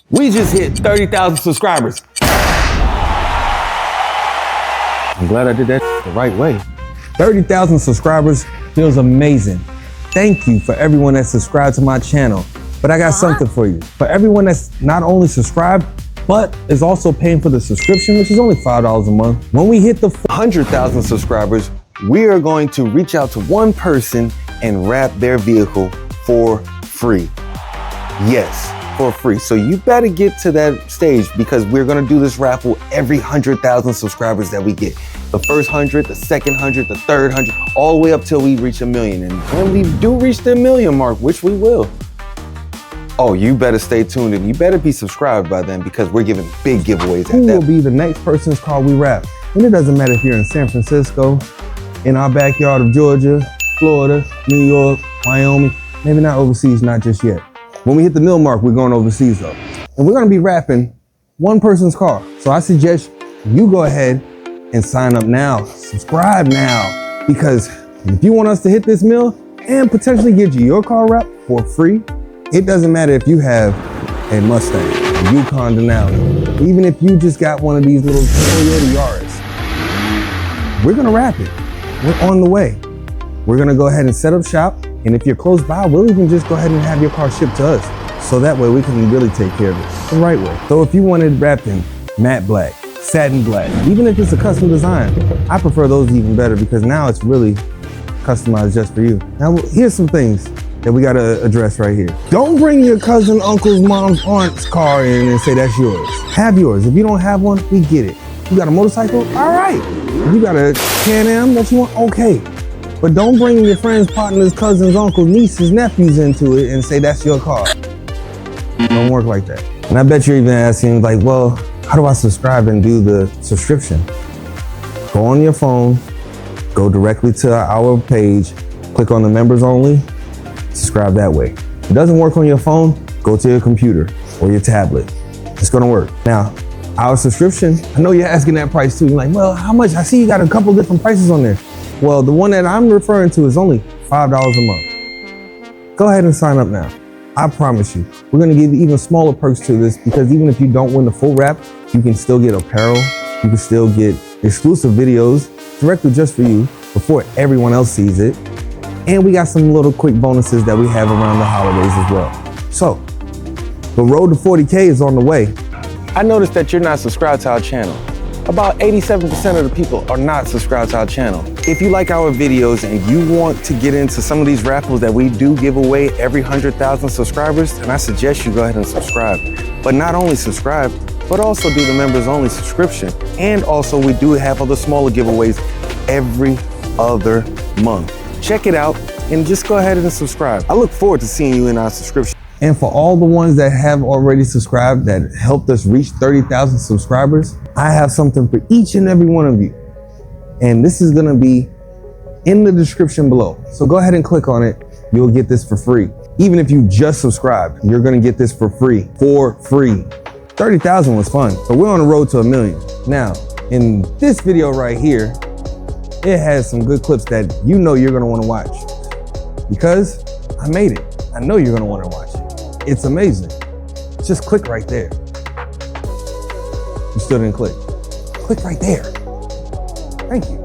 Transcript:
We just hit 30,000 subscribers. I'm glad I did that the right way. 30,000 subscribers feels amazing. Thank you for everyone that subscribed to my channel. But I got something for you. For everyone that's not only subscribed, but is also paying for the subscription, which is only $5 a month. When we hit the 100,000 subscribers, we are going to reach out to one person and wrap their vehicle for free. Yes, for free. So you better get to that stage because we're gonna do this raffle every 100,000 subscribers that we get. The first 100, the second 100, the third 100, all the way up till we reach 1 million. And when we do reach the 1 million mark, which we will, oh, you better stay tuned and you better be subscribed by then because we're giving big giveaways at that. Who will be the next person's car we wrap? And it doesn't matter if you're in San Francisco, in our backyard of Georgia, Florida, New York, Wyoming, maybe not overseas, not just yet. When we hit the 1 million mark, we're going overseas though. And we're gonna be wrapping one person's car. So I suggest you go ahead and sign up now, subscribe now, because if you want us to hit this 1 million and potentially get you your car wrapped for free, it doesn't matter if you have a Mustang, a Yukon Denali, even if you just got one of these little Toyota Yaris, we're gonna wrap it. We're on the way. We're gonna go ahead and set up shop. And if you're close by, we'll even just go ahead and have your car shipped to us. So that way we can really take care of it the right way. So if you want it wrapped in matte black, satin black, even if it's a custom design, I prefer those even better because now it's really customized just for you. Now, here's some things that we gotta address right here. Don't bring your cousin, uncle's, mom's, aunt's car in and say that's yours. Have yours. If you don't have one, we get it. You got a motorcycle? All right. You got a Can-Am that you want? Okay. But don't bring your friends, partners, cousins, uncles, nieces, nephews into it and say that's your car. Don't work like that. And I bet you're even asking like, well, how do I subscribe and do the subscription? Go on your phone, go directly to our page, click on the members only, subscribe that way. If it doesn't work on your phone, go to your computer or your tablet. It's gonna work. Now, our subscription, I know you're asking that price too. You're like, well, how much? I see you got a couple different prices on there. Well, the one that I'm referring to is only $5 a month. Go ahead and sign up now. I promise you, we're gonna give you even smaller perks to this because even if you don't win the full wrap, you can still get apparel, you can still get exclusive videos directly just for you before everyone else sees it. And we got some little quick bonuses that we have around the holidays as well. So, the road to 40K is on the way. I noticed that you're not subscribed to our channel. About 87% of the people are not subscribed to our channel. If you like our videos and you want to get into some of these raffles that we do give away every 100,000 subscribers, then I suggest you go ahead and subscribe. But not only subscribe, but also do the members only subscription. And also we do have other smaller giveaways every other month. Check it out and just go ahead and subscribe. I look forward to seeing you in our subscription. And for all the ones that have already subscribed that helped us reach 30,000 subscribers, I have something for each and every one of you. And this is gonna be in the description below. So go ahead and click on it. You'll get this for free. Even if you just subscribed, you're gonna get this for free. 30,000 was fun. So we're on the road to 1 million. Now, in this video right here, it has some good clips that you know you're gonna wanna watch because I made it. I know you're gonna wanna watch it. It's amazing. Just click right there. You still didn't click. Click right there. Thank you.